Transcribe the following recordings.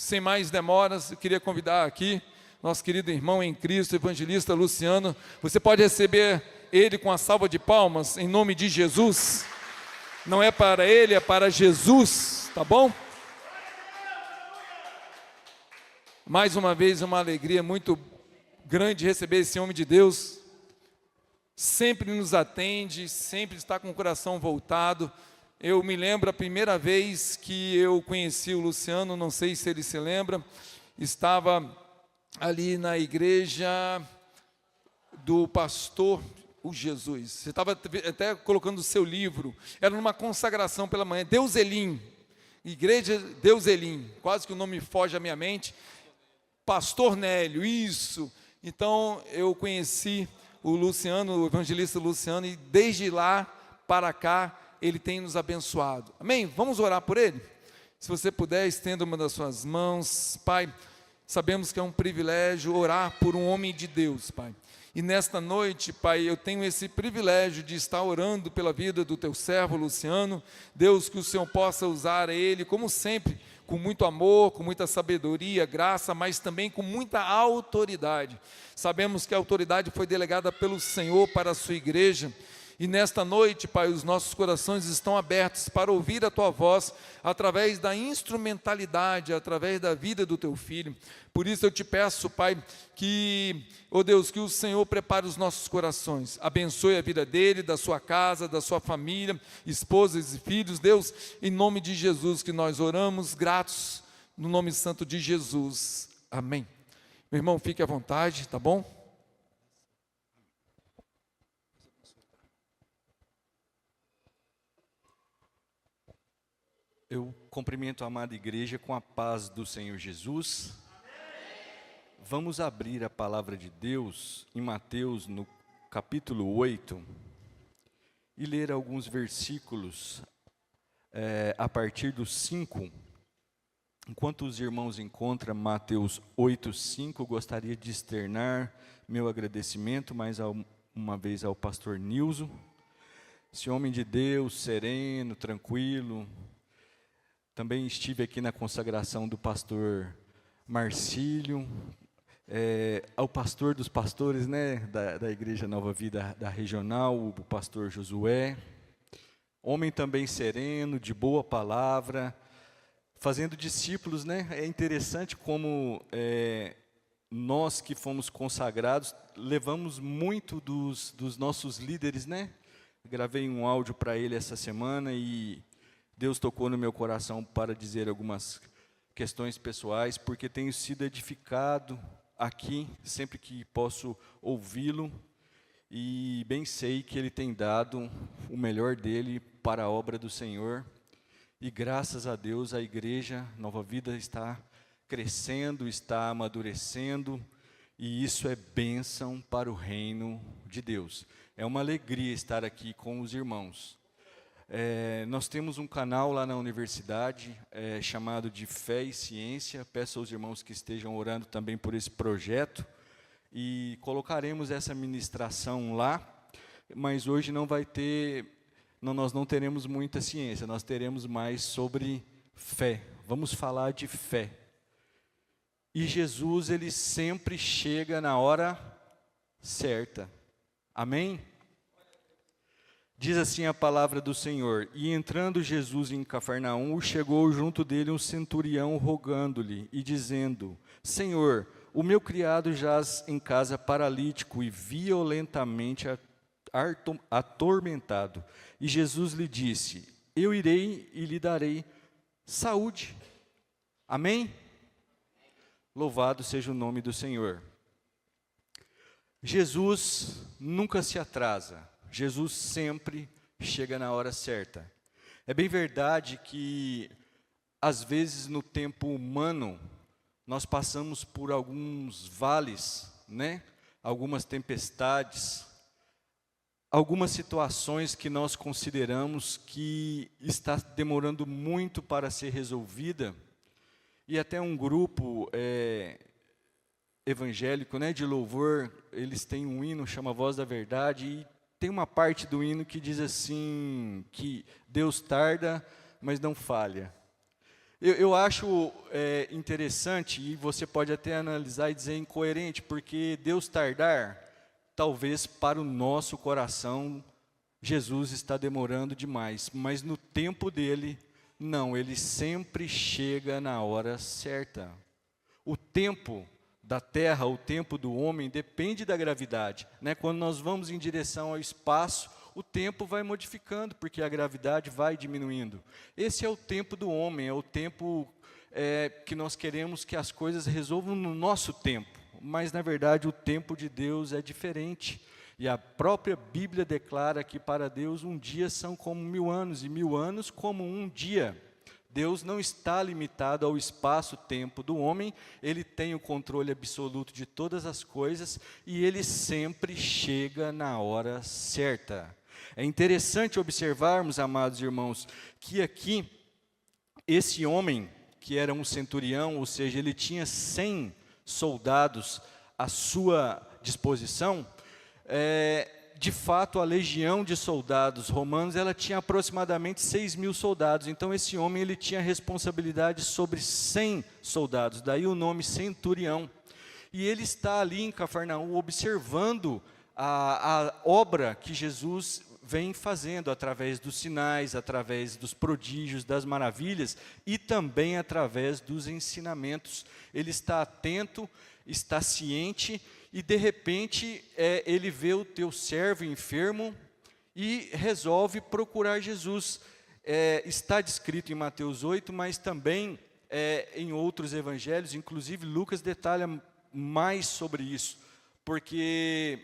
sem mais demoras, eu queria convidar aqui nosso querido irmão em Cristo, evangelista Luciano. Você pode receber ele com a salva de palmas, em nome de Jesus. Não é para ele, é para Jesus, tá bom? Mais uma vez, uma alegria muito grande receber esse homem de Deus. Sempre nos atende, sempre está com o coração voltado. Eu me lembro a primeira vez que eu conheci o Luciano, não sei se ele se lembra, estava ali na igreja do pastor o Jesus. Você estava até colocando o seu livro, era numa consagração pela manhã, Deus Elim, igreja Deus Elim, quase que o nome foge à minha mente, pastor Nélio, isso. Então eu conheci o Luciano, o evangelista Luciano, e desde lá para cá ele tem nos abençoado. Amém? Vamos orar por ele? Se você puder, estenda uma das suas mãos. Pai, sabemos que é um privilégio orar por um homem de Deus, Pai. E nesta noite, Pai, eu tenho esse privilégio de estar orando pela vida do teu servo Luciano. Deus, que o Senhor possa usar ele, como sempre, com muito amor, com muita sabedoria, graça, mas também com muita autoridade. Sabemos que a autoridade foi delegada pelo Senhor para a sua igreja. E nesta noite, Pai, os nossos corações estão abertos para ouvir a Tua voz através da instrumentalidade, através da vida do Teu Filho. Por isso eu te peço, Pai, que, ó Deus, que o Senhor prepare os nossos corações, abençoe a vida dele, da sua casa, da sua família, esposas e filhos. Deus, em nome de Jesus que nós oramos, gratos, no nome santo de Jesus. Amém. Meu irmão, fique à vontade, tá bom? Eu cumprimento a amada igreja com a paz do Senhor Jesus. Vamos abrir a palavra de Deus em Mateus, no capítulo 8, e ler alguns versículos a partir do 5. Enquanto os irmãos encontram Mateus 8, 5, gostaria de externar meu agradecimento mais uma vez ao pastor Nilson, esse homem de Deus, sereno, tranquilo. Também estive aqui na consagração do pastor Marcílio, ao pastor dos pastores, né, da Igreja Nova Vida da Regional, o pastor Josué. Homem também sereno, de boa palavra, fazendo discípulos, né? É interessante como nós que fomos consagrados, levamos muito dos nossos líderes, né? Gravei um áudio para ele essa semana e Deus tocou no meu coração para dizer algumas questões pessoais, porque tenho sido edificado aqui, sempre que posso ouvi-lo, e bem sei que Ele tem dado o melhor dele para a obra do Senhor, e graças a Deus a igreja Nova Vida está crescendo, está amadurecendo, e isso é bênção para o reino de Deus. É uma alegria estar aqui com os irmãos. Nós temos um canal lá na universidade chamado de Fé e Ciência. Peço aos irmãos que estejam orando também por esse projeto e colocaremos essa ministração lá, mas hoje não vai ter, nós não teremos muita ciência, nós teremos mais sobre fé. Vamos falar de fé. E Jesus, ele sempre chega na hora certa. Amém? Diz assim a palavra do Senhor: E entrando Jesus em Cafarnaum, chegou junto dele um centurião rogando-lhe e dizendo: Senhor, o meu criado jaz em casa paralítico e violentamente atormentado. E Jesus lhe disse: Eu irei e lhe darei saúde. Amém? Louvado seja o nome do Senhor. Jesus nunca se atrasa. Jesus sempre chega na hora certa. É bem verdade que, às vezes, no tempo humano, nós passamos por alguns vales, né? Algumas tempestades, algumas situações que nós consideramos que está demorando muito para ser resolvida, e até um grupo evangélico, né, de louvor, eles têm um hino, chama Voz da Verdade, e tem uma parte do hino que diz assim, que Deus tarda, mas não falha. Eu acho interessante, e você pode até analisar e dizer incoerente, porque Deus tardar, talvez para o nosso coração, Jesus está demorando demais, mas no tempo dele, não, ele sempre chega na hora certa. O tempo da terra, o tempo do homem, depende da gravidade, né? Quando nós vamos em direção ao espaço, o tempo vai modificando, porque a gravidade vai diminuindo. Esse é o tempo do homem, é o tempo que nós queremos que as coisas resolvam no nosso tempo, mas na verdade o tempo de Deus é diferente. E a própria Bíblia declara que para Deus um dia são como 1000 anos, e 1000 anos como um dia. Deus não está limitado ao espaço-tempo do homem, Ele tem o controle absoluto de todas as coisas, e Ele sempre chega na hora certa. É interessante observarmos, amados irmãos, que aqui, esse homem, que era um centurião, ou seja, ele tinha 100 soldados à sua disposição, de fato, a legião de soldados romanos, ela tinha aproximadamente 6.000 soldados. Então, esse homem, ele tinha responsabilidade sobre 100 soldados. Daí o nome centurião. E ele está ali em Cafarnaum, observando a obra que Jesus vem fazendo, através dos sinais, através dos prodígios, das maravilhas, e também através dos ensinamentos. Ele está atento, está ciente, e de repente ele vê o teu servo enfermo e resolve procurar Jesus. Está descrito em Mateus 8, mas também em outros evangelhos, inclusive Lucas detalha mais sobre isso, porque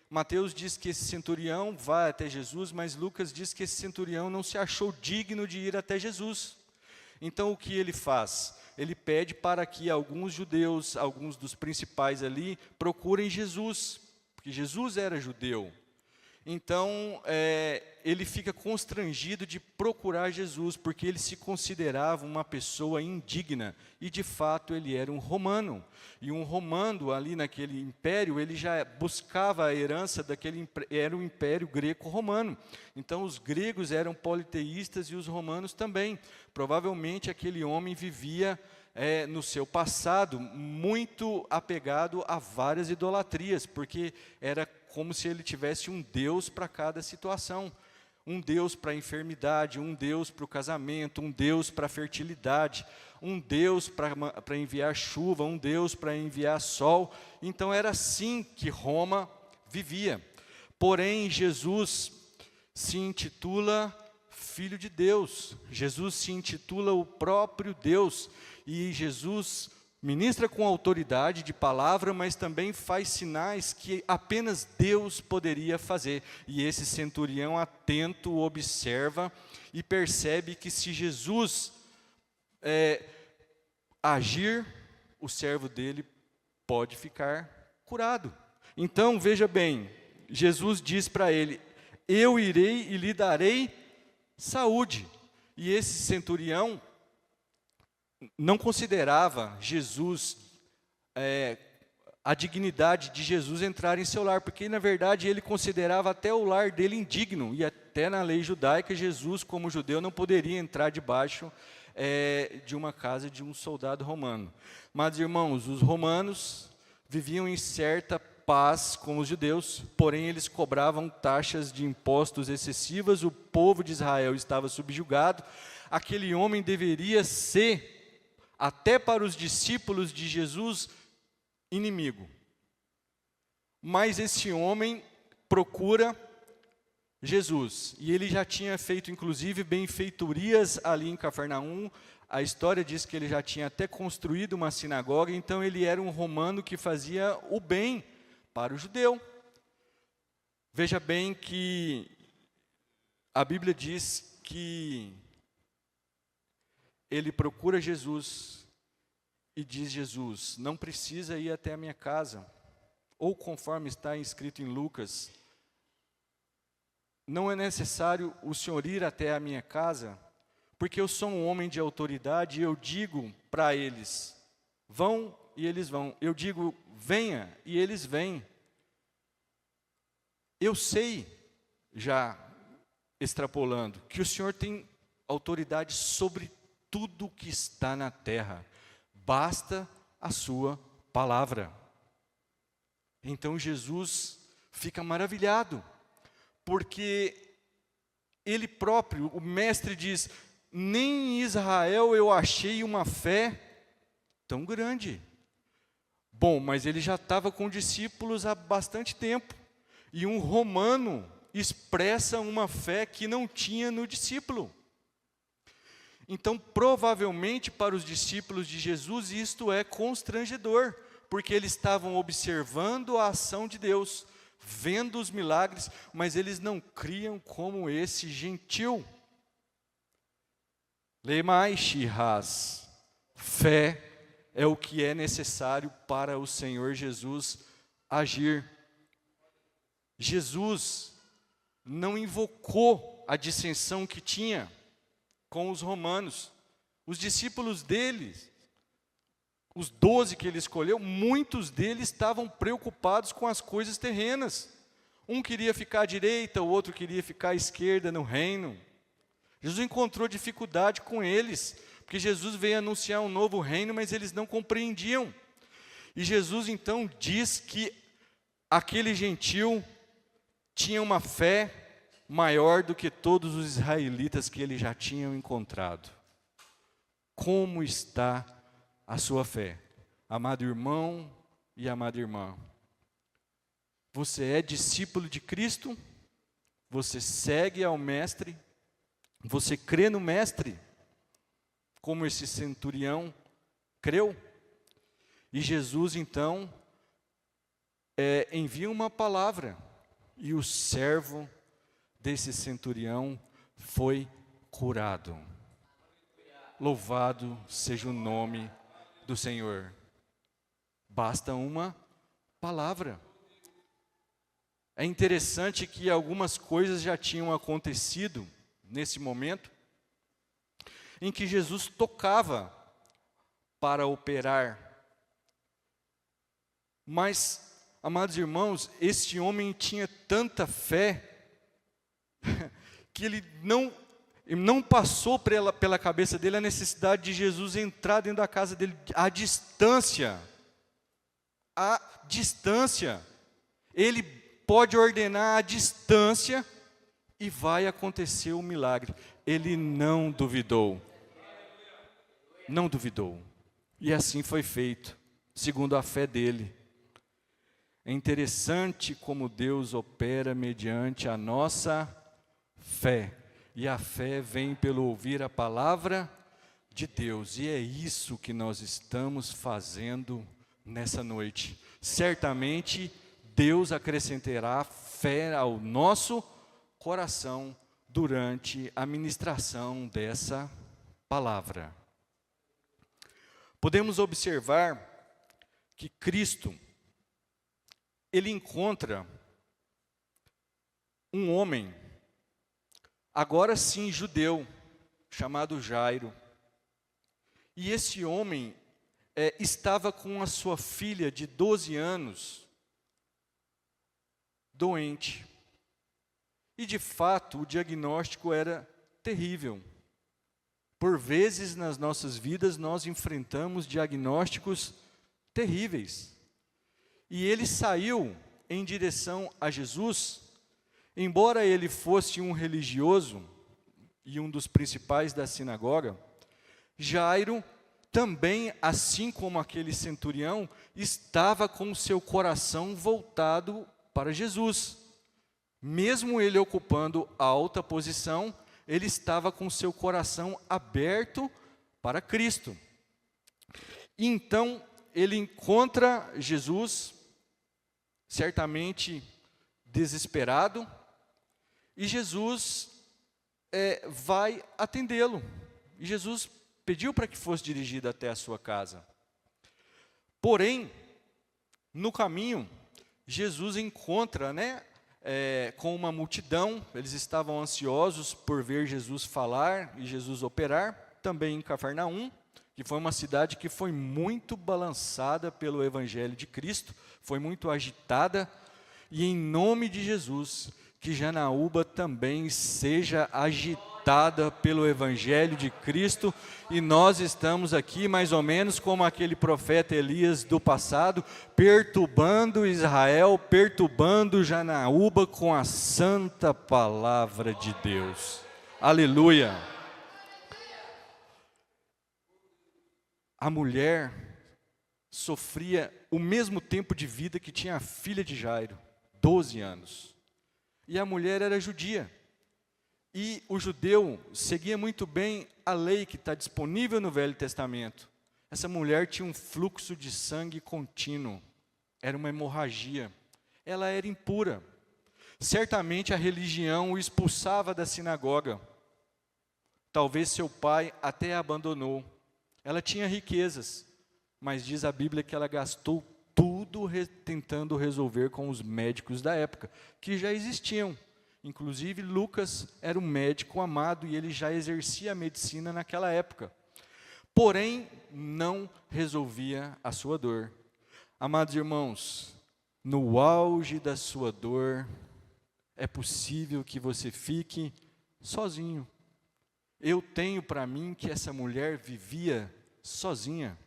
Mateus diz que esse centurião vai até Jesus, mas Lucas diz que esse centurião não se achou digno de ir até Jesus. Então o que ele faz? Ele pede para que alguns judeus, alguns dos principais ali, procurem Jesus, porque Jesus era judeu. Então, ele fica constrangido de procurar Jesus, porque ele se considerava uma pessoa indigna, e de fato ele era um romano. E um romano ali naquele império, ele já buscava a herança daquele, era o império greco-romano. Então os gregos eram politeístas e os romanos também. Provavelmente aquele homem vivia no seu passado muito apegado a várias idolatrias, porque era como se ele tivesse um Deus para cada situação. Um Deus para a enfermidade, um Deus para o casamento, um Deus para a fertilidade, um Deus para enviar chuva, um Deus para enviar sol. Então era assim que Roma vivia. Porém, Jesus se intitula Filho de Deus, Jesus se intitula o próprio Deus, e Jesus ministra com autoridade de palavra, mas também faz sinais que apenas Deus poderia fazer. E esse centurião atento observa e percebe que se Jesus agir, o servo dele pode ficar curado. Então, veja bem, Jesus diz para ele: eu irei e lhe darei saúde. E esse centurião não considerava Jesus, a dignidade de Jesus entrar em seu lar, porque na verdade ele considerava até o lar dele indigno, e até na lei judaica Jesus, como judeu, não poderia entrar debaixo de uma casa de um soldado romano. Mas irmãos, os romanos viviam em certa paz com os judeus, porém eles cobravam taxas de impostos excessivas, o povo de Israel estava subjugado. Aquele homem deveria ser, até para os discípulos de Jesus, inimigo. Mas esse homem procura Jesus, e ele já tinha feito inclusive benfeitorias ali em Cafarnaum. A história diz que ele já tinha até construído uma sinagoga, então ele era um romano que fazia o bem para o judeu. Veja bem que a Bíblia diz que ele procura Jesus e diz: Jesus, não precisa ir até a minha casa, ou conforme está escrito em Lucas, não é necessário o senhor ir até a minha casa, porque eu sou um homem de autoridade e eu digo para eles, vão e eles vão. Eu digo, venha e eles vêm. Eu sei, já extrapolando, que o senhor tem autoridade sobre tudo que está na terra. Basta a sua palavra. Então Jesus fica maravilhado, porque ele próprio, o mestre diz, nem em Israel eu achei uma fé tão grande. Bom, mas ele já estava com discípulos há bastante tempo, e um romano expressa uma fé que não tinha no discípulo. Então, provavelmente para os discípulos de Jesus isto é constrangedor, porque eles estavam observando a ação de Deus, vendo os milagres, mas eles não criam como esse gentil. Lemai-shihas, fé é o que é necessário para o Senhor Jesus agir. Jesus não invocou a dissensão que tinha com os romanos. Os discípulos dele, os 12 que ele escolheu, muitos deles estavam preocupados com as coisas terrenas. Um queria ficar à direita, o outro queria ficar à esquerda no reino. Jesus encontrou dificuldade com eles, porque Jesus veio anunciar um novo reino, mas eles não compreendiam. E Jesus então diz que aquele gentil tinha uma fé maior do que todos os israelitas que ele já tinham encontrado. Como está a sua fé? Amado irmão e amada irmã, você é discípulo de Cristo? Você segue ao Mestre? Você crê no Mestre? Como esse centurião creu? E Jesus então envia uma palavra, e o servo desse centurião foi curado. Louvado seja o nome do Senhor. Basta uma palavra. É interessante que algumas coisas já tinham acontecido nesse momento, em que Jesus tocava para operar. Mas, amados irmãos, este homem tinha tanta fé que ele não passou pela cabeça dele a necessidade de Jesus entrar dentro da casa dele à distância. À distância. Ele pode ordenar à distância e vai acontecer o milagre. Ele não duvidou. Não duvidou. E assim foi feito, segundo a fé dele. É interessante como Deus opera mediante a nossa fé. E a fé vem pelo ouvir a palavra de Deus. E é isso que nós estamos fazendo nessa noite. Certamente Deus acrescentará fé ao nosso coração durante a ministração dessa palavra. Podemos observar que Cristo, ele encontra um homem, agora sim judeu, chamado Jairo. E esse homem estava com a sua filha de 12 anos, doente. E de fato o diagnóstico era terrível. Por vezes nas nossas vidas nós enfrentamos diagnósticos terríveis. E ele saiu em direção a Jesus, embora ele fosse um religioso e um dos principais da sinagoga. Jairo também, assim como aquele centurião, estava com o seu coração voltado para Jesus. Mesmo ele ocupando a alta posição, ele estava com o seu coração aberto para Cristo. E então ele encontra Jesus, certamente desesperado, e Jesus vai atendê-lo. E Jesus pediu para que fosse dirigido até a sua casa. Porém, no caminho, Jesus encontra, com uma multidão. Eles estavam ansiosos por ver Jesus falar e Jesus operar, também em Cafarnaum, que foi uma cidade que foi muito balançada pelo Evangelho de Cristo, foi muito agitada, e em nome de Jesus, que Janaúba também seja agitada impactada pelo Evangelho de Cristo, e nós estamos aqui mais ou menos como aquele profeta Elias do passado, perturbando Israel, perturbando Janaúba com a santa palavra de Deus. Aleluia! A mulher sofria o mesmo tempo de vida que tinha a filha de Jairo, 12 anos. E a mulher era judia. E o judeu seguia muito bem a lei que está disponível no Velho Testamento. Essa mulher tinha um fluxo de sangue contínuo. Era uma hemorragia. Ela era impura. Certamente a religião o expulsava da sinagoga. Talvez seu pai até a abandonou. Ela tinha riquezas, mas diz a Bíblia que ela gastou tudo tentando resolver com os médicos da época, que já existiam. Inclusive, Lucas era um médico amado e ele já exercia a medicina naquela época. Porém, não resolvia a sua dor. Amados irmãos, no auge da sua dor, é possível que você fique sozinho. Eu tenho para mim que essa mulher vivia sozinha,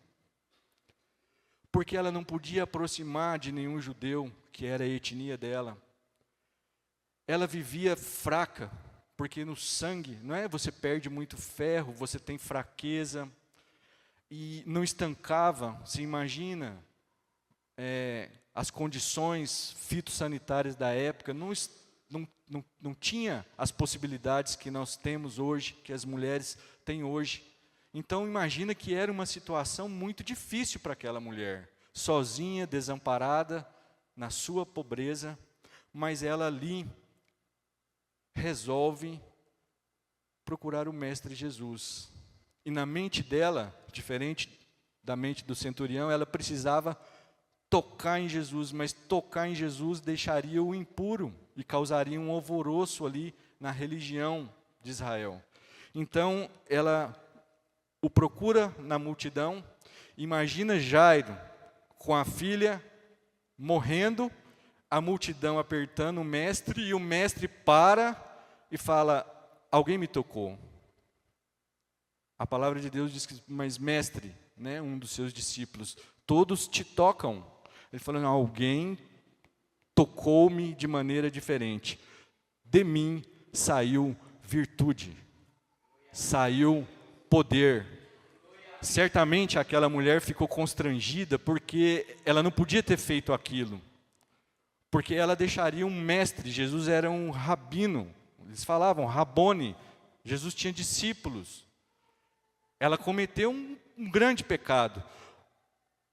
porque ela não podia aproximar de nenhum judeu, que era a etnia dela. Ela vivia fraca, porque no sangue, não é? Você perde muito ferro, você tem fraqueza, e não estancava. Você imagina as condições fitossanitárias da época, não tinha as possibilidades que nós temos hoje, que as mulheres têm hoje. Então imagina que era uma situação muito difícil para aquela mulher, sozinha, desamparada, na sua pobreza, mas ela ali resolve procurar o Mestre Jesus. E na mente dela, diferente da mente do centurião, ela precisava tocar em Jesus, mas tocar em Jesus deixaria-o impuro e causaria um alvoroço ali na religião de Israel. Então ela o procura na multidão. Imagina Jairo com a filha morrendo, a multidão apertando o mestre, e o mestre para e fala: alguém me tocou. A palavra de Deus diz que, mas mestre, né, um dos seus discípulos, todos te tocam. Ele falou: não, alguém tocou-me de maneira diferente. De mim saiu virtude, saiu poder. Certamente aquela mulher ficou constrangida, porque ela não podia ter feito aquilo, porque ela deixaria um mestre. Jesus era um rabino, eles falavam Rabone, Jesus tinha discípulos. Ela cometeu um grande pecado,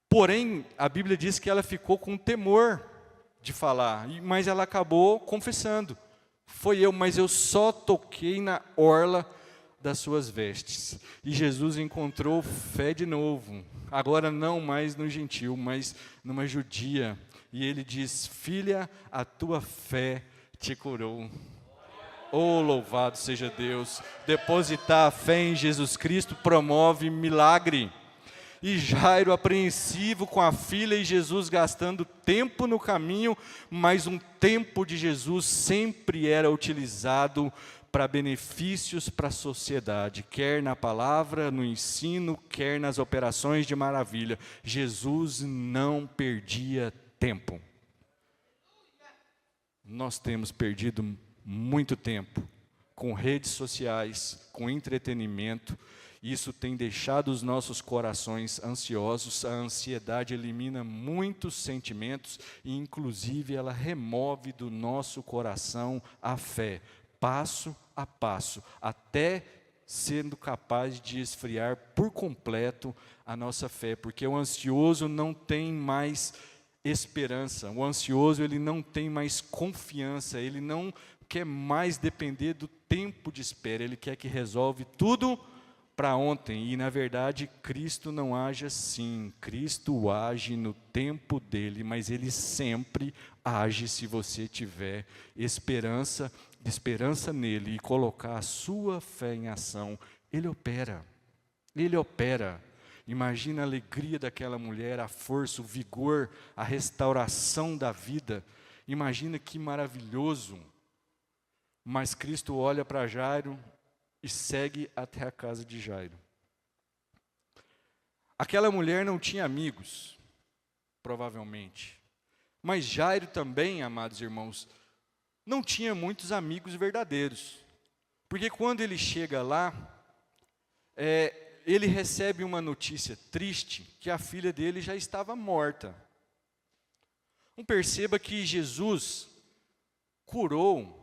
porém a Bíblia diz que ela ficou com temor de falar, mas ela acabou confessando: foi eu, mas eu só toquei na orla das suas vestes. E Jesus encontrou fé de novo, agora não mais no gentil, mas numa judia. E ele diz: filha, a tua fé te curou. Oh, louvado seja Deus! Depositar a fé em Jesus Cristo promove milagre. E Jairo apreensivo com a filha, e Jesus gastando tempo no caminho, mas um tempo de Jesus sempre era utilizado para benefícios para a sociedade, quer na palavra, no ensino, quer nas operações de maravilha. Jesus não perdia tempo. Nós temos perdido muito tempo com redes sociais, com entretenimento. Isso tem deixado os nossos corações ansiosos. A ansiedade elimina muitos sentimentos e, inclusive, ela remove do nosso coração a fé, passo a passo, até sendo capaz de esfriar por completo a nossa fé, porque o ansioso não tem mais esperança, o ansioso ele não tem mais confiança, ele não quer mais depender do tempo de espera, ele quer que resolve tudo para ontem. E na verdade Cristo não age assim. Cristo age no tempo dele, mas ele sempre age se você tiver esperança nele e colocar a sua fé em ação. Ele opera. Imagina a alegria daquela mulher, a força, o vigor, a restauração da vida. Imagina que maravilhoso. Mas Cristo olha para Jairo e segue até a casa de Jairo. Aquela mulher não tinha amigos, provavelmente. Mas Jairo também, amados irmãos, não tinha muitos amigos verdadeiros. Porque quando ele chega lá, ele recebe uma notícia triste, que a filha dele já estava morta. Não perceba que Jesus curou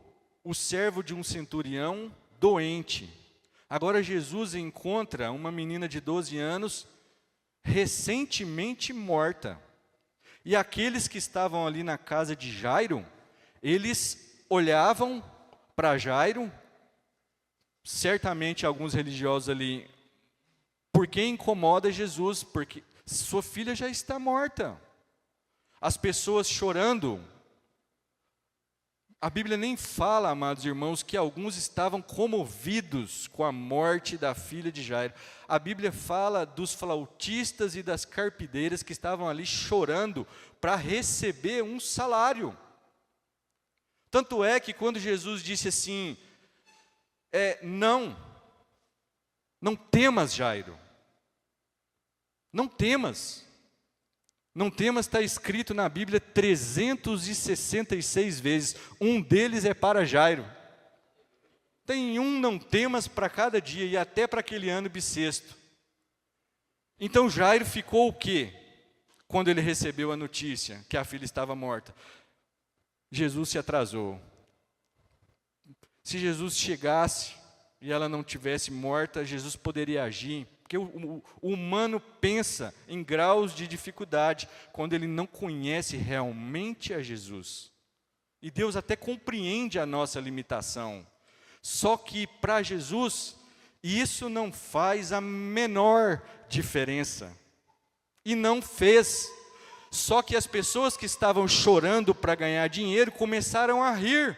o servo de um centurião doente. Agora Jesus encontra uma menina de 12 anos, recentemente morta. E aqueles que estavam ali na casa de Jairo, eles olhavam para Jairo, certamente alguns religiosos ali, por que incomoda Jesus? Porque sua filha já está morta. As pessoas chorando. A Bíblia nem fala, amados irmãos, que alguns estavam comovidos com a morte da filha de Jairo. A Bíblia fala dos flautistas e das carpideiras que estavam ali chorando para receber um salário. Tanto é que quando Jesus disse assim, não temas, Jairo. Não temas. Não temas está escrito na Bíblia 366 vezes. Um deles é para Jairo. Tem um não temas para cada dia e até para aquele ano bissexto. Então Jairo ficou o quê? Quando ele recebeu a notícia que a filha estava morta. Jesus se atrasou. Se Jesus chegasse e ela não tivesse morta, Jesus poderia agir. Porque o humano pensa em graus de dificuldade quando ele não conhece realmente a Jesus. E Deus até compreende a nossa limitação. Só que para Jesus, isso não faz a menor diferença. E não fez. Só que as pessoas que estavam chorando para ganhar dinheiro começaram a rir.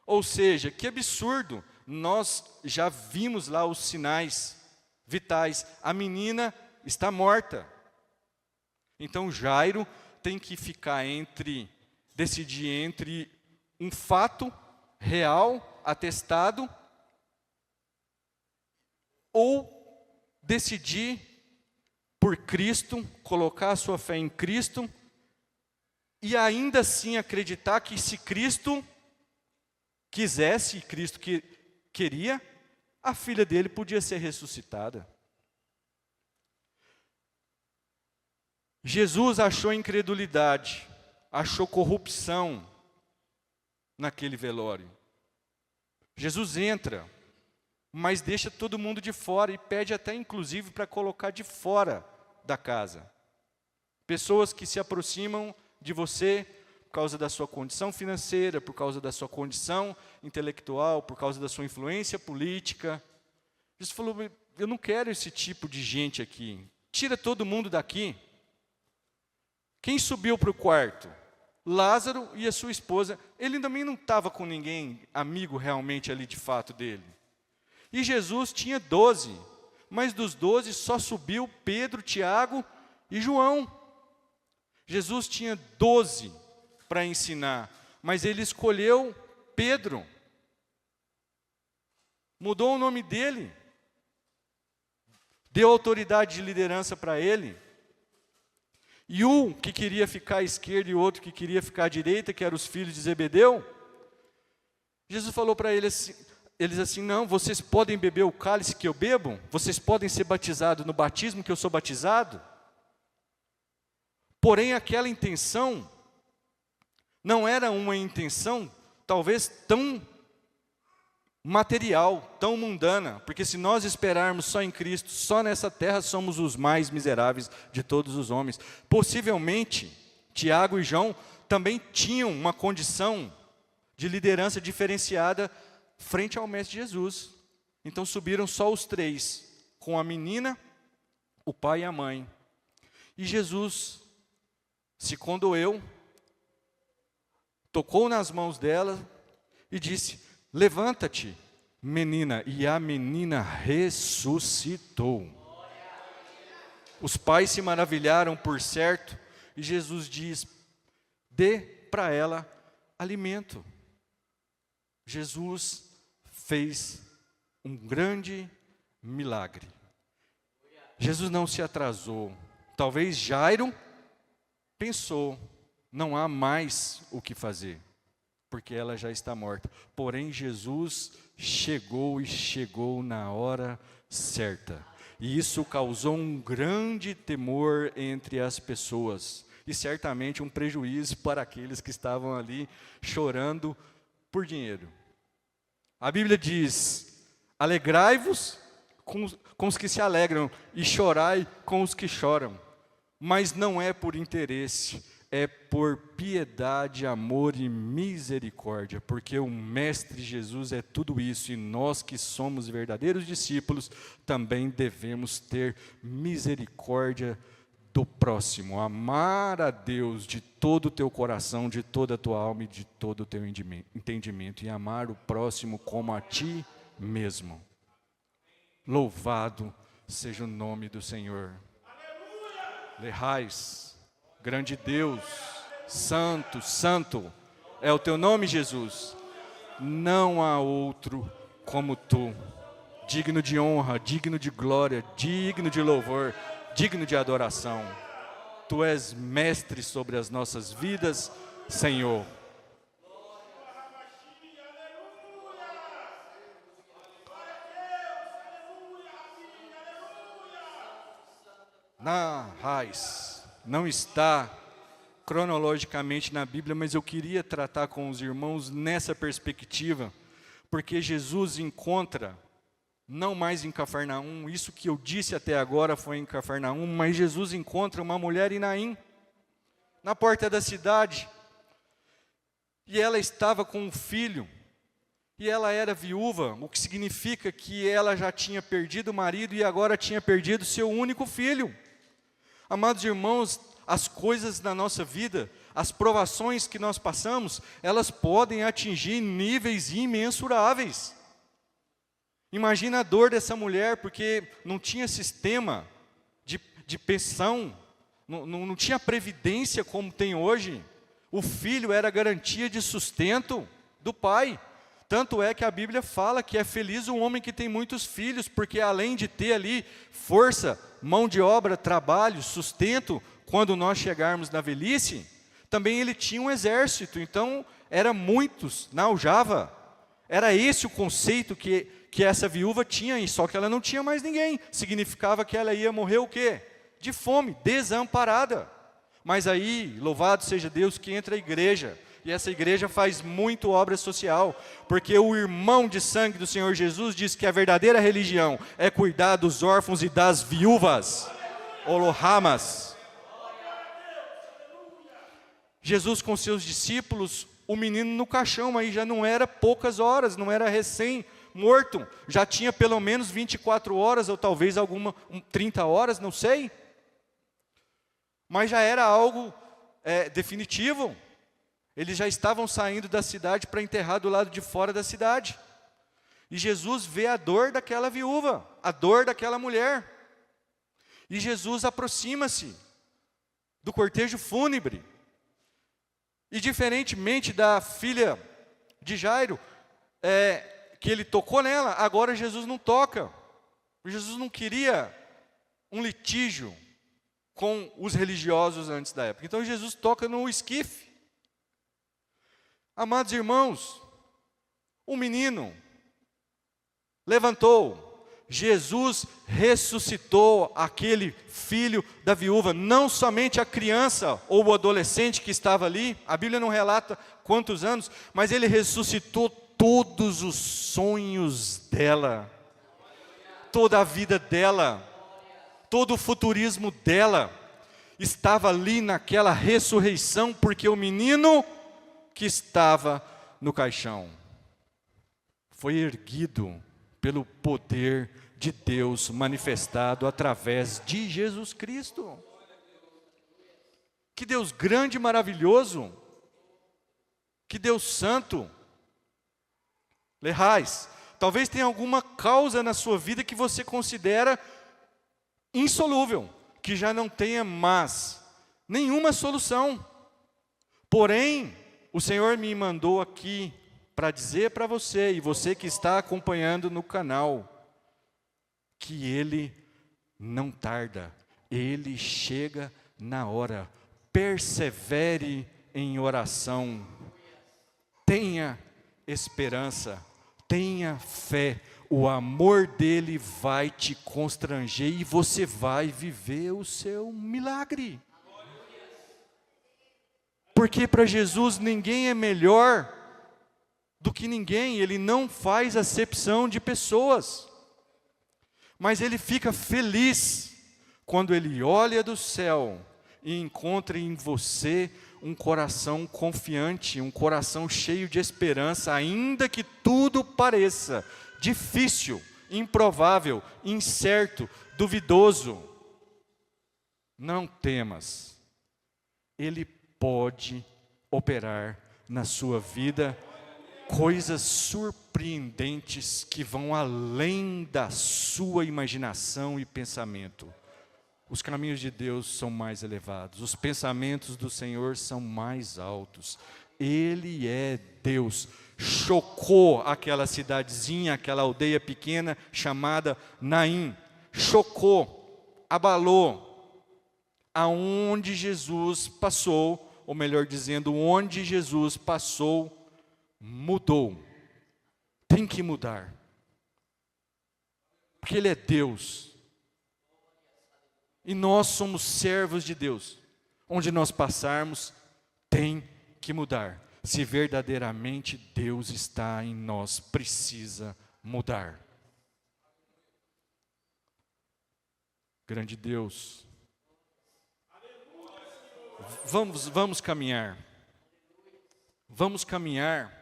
Ou seja, que absurdo. Nós já vimos lá os sinais vitais. A menina está morta. Então Jairo tem que decidir entre um fato real, atestado, ou decidir por Cristo, colocar a sua fé em Cristo, e ainda assim acreditar que se Cristo quisesse, Cristo queria, a filha dele podia ser ressuscitada. Jesus achou incredulidade, achou corrupção naquele velório. Jesus entra, mas deixa todo mundo de fora e pede até inclusive para colocar de fora da casa. Pessoas que se aproximam de você por causa da sua condição financeira, por causa da sua condição intelectual, por causa da sua influência política. Jesus falou, eu não quero esse tipo de gente aqui. Tira todo mundo daqui. Quem subiu para o quarto? Lázaro e a sua esposa. Ele também não estava com ninguém amigo realmente ali de fato dele. E Jesus tinha 12, mas dos 12 só subiu Pedro, Tiago e João. Jesus tinha 12 para ensinar, mas ele escolheu Pedro. Mudou o nome dele. Deu autoridade de liderança para ele. E um que queria ficar à esquerda e o outro que queria ficar à direita, que eram os filhos de Zebedeu, Jesus falou para eles assim, não, vocês podem beber o cálice que eu bebo? Vocês podem ser batizados no batismo que eu sou batizado? Porém, aquela intenção não era uma intenção, talvez, tão material, tão mundana, porque se nós esperarmos só em Cristo, só nessa terra somos os mais miseráveis de todos os homens. Possivelmente, Tiago e João também tinham uma condição de liderança diferenciada frente ao Mestre Jesus. Então subiram só os três, com a menina, o pai e a mãe. E Jesus se condoeu, tocou nas mãos dela e disse, levanta-te, menina. E a menina ressuscitou. Os pais se maravilharam, por certo, e Jesus diz, dê para ela alimento. Jesus fez um grande milagre. Jesus não se atrasou. Talvez Jairo pensou, não há mais o que fazer, porque ela já está morta. Porém, Jesus chegou e chegou na hora certa. E isso causou um grande temor entre as pessoas. E certamente um prejuízo para aqueles que estavam ali chorando por dinheiro. A Bíblia diz, alegrai-vos com os que se alegram e chorai com os que choram. Mas não é por interesse, é por piedade, amor e misericórdia, porque o Mestre Jesus é tudo isso, e nós que somos verdadeiros discípulos, também devemos ter misericórdia do próximo, amar a Deus de todo o teu coração, de toda a tua alma e de todo o teu entendimento, e amar o próximo como a ti mesmo. Louvado seja o nome do Senhor. Lehais, grande Deus, santo, santo, é o teu nome, Jesus. Não há outro como tu, digno de honra, digno de glória, digno de louvor, digno de adoração. Tu és mestre sobre as nossas vidas, Senhor. Na raiz, não está cronologicamente na Bíblia, mas eu queria tratar com os irmãos nessa perspectiva, porque Jesus encontra, não mais em Cafarnaum, isso que eu disse até agora foi em Cafarnaum, mas Jesus encontra uma mulher em Naim, na porta da cidade, e ela estava com um filho, e ela era viúva, o que significa que ela já tinha perdido o marido e agora tinha perdido seu único filho. Amados irmãos, as coisas na nossa vida, as provações que nós passamos, elas podem atingir níveis imensuráveis. Imagina a dor dessa mulher, porque não tinha sistema de pensão, não tinha previdência como tem hoje. O filho era garantia de sustento do pai. Tanto é que a Bíblia fala que é feliz o homem que tem muitos filhos, porque além de ter ali força, mão de obra, trabalho, sustento, quando nós chegarmos na velhice, também ele tinha um exército, então era muitos na aljava. Era esse o conceito que essa viúva tinha, só que ela não tinha mais ninguém. Significava que ela ia morrer o quê? De fome, desamparada. Mas aí, louvado seja Deus, que entra a igreja. E essa igreja faz muito obra social, porque o irmão de sangue do Senhor Jesus diz que a verdadeira religião é cuidar dos órfãos e das viúvas. Olohamas. Jesus com seus discípulos, o menino no caixão, aí já não era poucas horas, não era recém-morto, já tinha pelo menos 24 horas, ou talvez 30 horas, não sei. Mas já era algo definitivo. Eles já estavam saindo da cidade para enterrar do lado de fora da cidade. E Jesus vê a dor daquela viúva, a dor daquela mulher. E Jesus aproxima-se do cortejo fúnebre. E diferentemente da filha de Jairo, que ele tocou nela, agora Jesus não toca. Jesus não queria um litígio com os religiosos antes da época. Então Jesus toca no esquife. Amados irmãos, o menino levantou, Jesus ressuscitou aquele filho da viúva, não somente a criança ou o adolescente que estava ali, a Bíblia não relata quantos anos, mas ele ressuscitou todos os sonhos dela, toda a vida dela, todo o futurismo dela, estava ali naquela ressurreição, porque o menino que estava no caixão foi erguido pelo poder de Deus manifestado através de Jesus Cristo. Que Deus grande e maravilhoso, que Deus santo. Lehais, talvez tenha alguma causa na sua vida que você considera insolúvel, que já não tenha mais nenhuma solução. Porém, o Senhor me mandou aqui para dizer para você, e você que está acompanhando no canal, que Ele não tarda, Ele chega na hora. Persevere em oração, tenha esperança, tenha fé, o amor dele vai te constranger e você vai viver o seu milagre. Porque para Jesus ninguém é melhor do que ninguém, ele não faz acepção de pessoas, mas ele fica feliz quando ele olha do céu e encontra em você um coração confiante, um coração cheio de esperança, ainda que tudo pareça difícil, improvável, incerto, duvidoso. Não temas, Ele pode operar na sua vida coisas surpreendentes que vão além da sua imaginação e pensamento. Os caminhos de Deus são mais elevados, os pensamentos do Senhor são mais altos. Ele é Deus. Chocou aquela cidadezinha, aquela aldeia pequena chamada Naim. Chocou, abalou. Aonde Jesus passou, ou melhor dizendo, onde Jesus passou, mudou. Tem que mudar. Porque Ele é Deus. E nós somos servos de Deus. Onde nós passarmos, tem que mudar. Se verdadeiramente Deus está em nós, precisa mudar. Grande Deus. Vamos caminhar. Vamos caminhar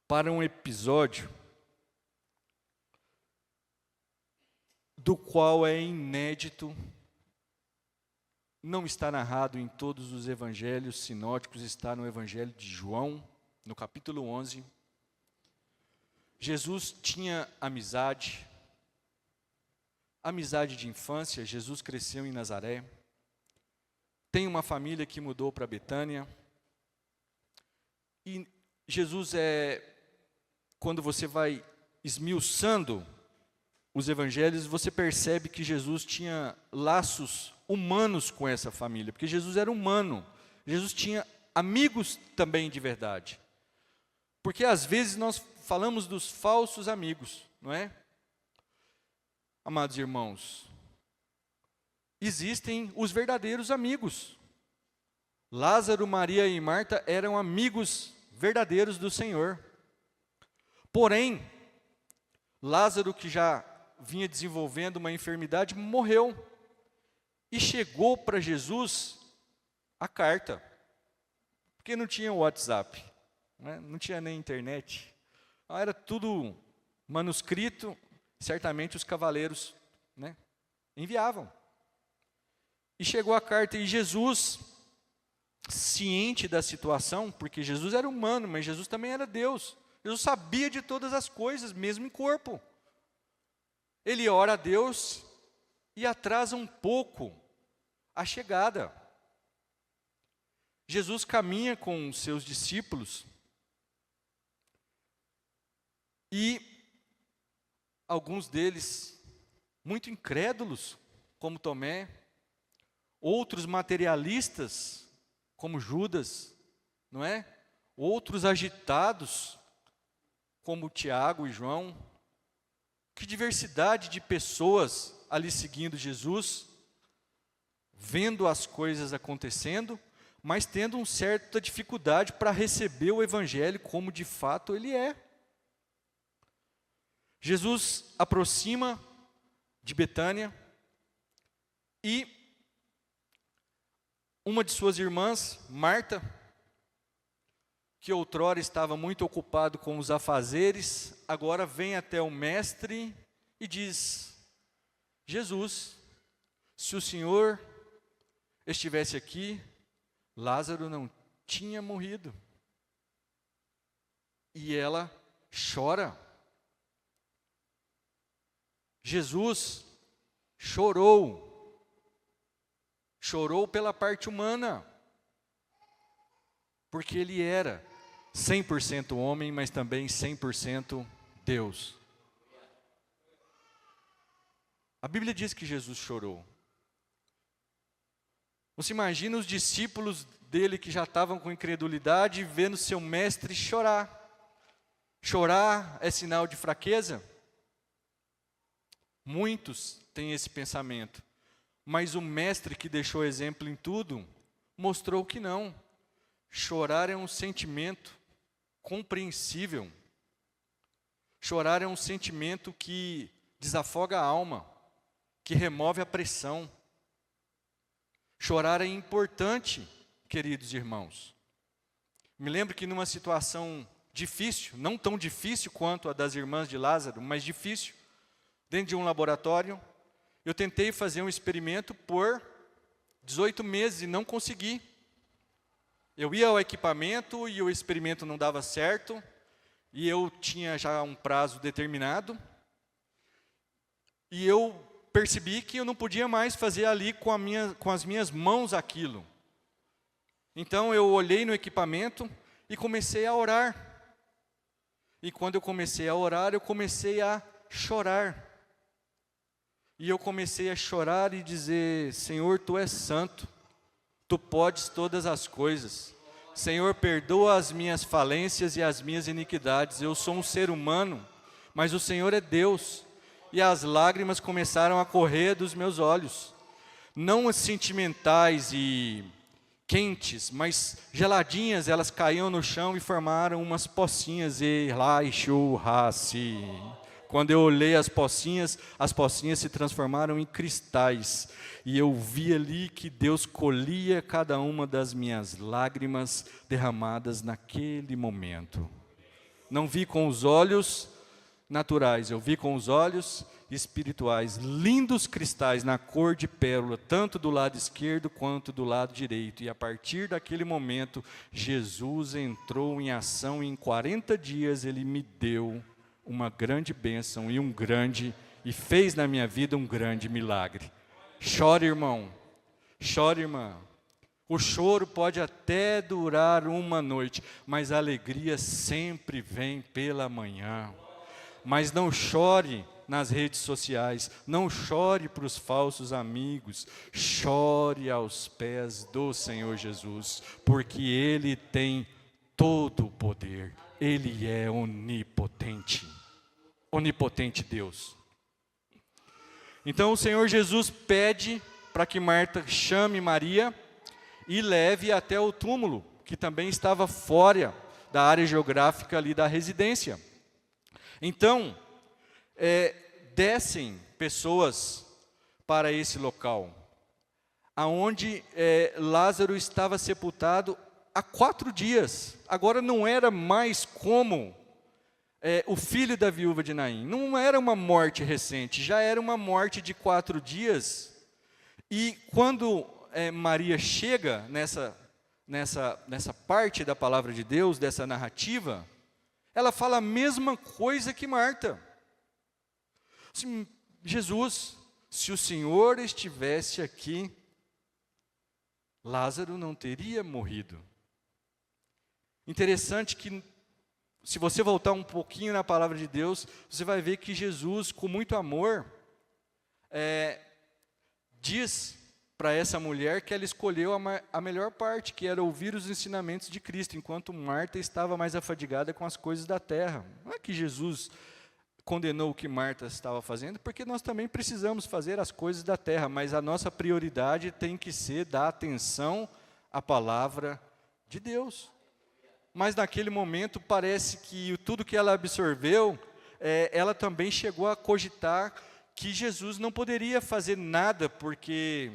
para um episódio do qual é inédito, não está narrado em todos os evangelhos sinóticos, está no Evangelho de João, no capítulo 11. Jesus tinha amizade de infância. Jesus cresceu em Nazaré, tem uma família que mudou para Betânia, e Jesus quando você vai esmiuçando os evangelhos, você percebe que Jesus tinha laços humanos com essa família, porque Jesus era humano. Jesus tinha amigos também de verdade. Porque às vezes nós falamos dos falsos amigos, não é? Amados irmãos, existem os verdadeiros amigos. Lázaro, Maria e Marta eram amigos verdadeiros do Senhor. Porém, Lázaro, que já vinha desenvolvendo uma enfermidade, morreu. E chegou para Jesus a carta, porque não tinha WhatsApp, né? Não tinha nem internet, era tudo manuscrito, certamente os cavaleiros, né, enviavam. E chegou a carta, e Jesus, ciente da situação, porque Jesus era humano, mas Jesus também era Deus, Jesus sabia de todas as coisas, mesmo em corpo. Ele ora a Deus e atrasa um pouco a chegada. Jesus caminha com os seus discípulos e alguns deles muito incrédulos, como Tomé, outros materialistas, como Judas, não é? Outros agitados, como Tiago e João. Que diversidade de pessoas ali seguindo Jesus, vendo as coisas acontecendo, mas tendo uma certa dificuldade para receber o Evangelho como de fato ele é. Jesus aproxima de Betânia e uma de suas irmãs, Marta, que outrora estava muito ocupado com os afazeres, agora vem até o mestre e diz: Jesus, se o Senhor estivesse aqui, Lázaro não tinha morrido. E ela chora. Jesus chorou pela parte humana, porque ele era 100% homem, mas também 100% Deus. A Bíblia diz que Jesus chorou. Você imagina os discípulos dele que já estavam com incredulidade, vendo seu mestre chorar. Chorar é sinal de fraqueza? Muitos têm esse pensamento. Mas o mestre que deixou exemplo em tudo, mostrou que não. Chorar é um sentimento compreensível. Chorar é um sentimento que desafoga a alma, que remove a pressão. Chorar é importante, queridos irmãos. Me lembro que numa situação difícil, não tão difícil quanto a das irmãs de Lázaro, mas difícil, dentro de um laboratório, eu tentei fazer um experimento por 18 meses e não consegui. Eu ia ao equipamento e o experimento não dava certo, e eu tinha já um prazo determinado, e eu percebi que eu não podia mais fazer ali com as minhas mãos aquilo. Então eu olhei no equipamento e comecei a orar. E quando eu comecei a orar, eu comecei a chorar. E eu comecei a chorar e dizer: Senhor, Tu és santo, Tu podes todas as coisas. Senhor, perdoa as minhas falências e as minhas iniquidades. Eu sou um ser humano, mas o Senhor é Deus. E as lágrimas começaram a correr dos meus olhos. Não as sentimentais e quentes, mas geladinhas, elas caíam no chão e formaram umas pocinhas. E lá, enxurra-se. Quando eu olhei as pocinhas se transformaram em cristais. E eu vi ali que Deus colhia cada uma das minhas lágrimas derramadas naquele momento. Não vi com os olhos naturais, eu vi com os olhos espirituais. Lindos cristais na cor de pérola, tanto do lado esquerdo quanto do lado direito. E a partir daquele momento, Jesus entrou em ação e em 40 dias Ele me deu uma grande bênção e fez na minha vida um grande milagre. Chore, irmão, chore, irmã. O choro pode até durar uma noite, mas a alegria sempre vem pela manhã. Mas não chore nas redes sociais, não chore para os falsos amigos, chore aos pés do Senhor Jesus, porque Ele tem todo o poder. Ele é onipotente, onipotente Deus. Então o Senhor Jesus pede para que Marta chame Maria e leve até o túmulo, que também estava fora da área geográfica ali da residência. Então, descem pessoas para esse local, aonde Lázaro estava sepultado há 4 dias. Agora não era mais como o filho da viúva de Naim. Não era uma morte recente, já era uma morte de 4 dias. E quando Maria chega nessa parte da palavra de Deus, dessa narrativa, ela fala a mesma coisa que Marta. Assim, Jesus, se o Senhor estivesse aqui, Lázaro não teria morrido. Interessante que, se você voltar um pouquinho na palavra de Deus, você vai ver que Jesus, com muito amor, diz para essa mulher que ela escolheu a melhor parte, que era ouvir os ensinamentos de Cristo, enquanto Marta estava mais afadigada com as coisas da terra. Não é que Jesus condenou o que Marta estava fazendo, porque nós também precisamos fazer as coisas da terra, mas a nossa prioridade tem que ser dar atenção à palavra de Deus. Mas naquele momento parece que tudo que ela absorveu, ela também chegou a cogitar que Jesus não poderia fazer nada, porque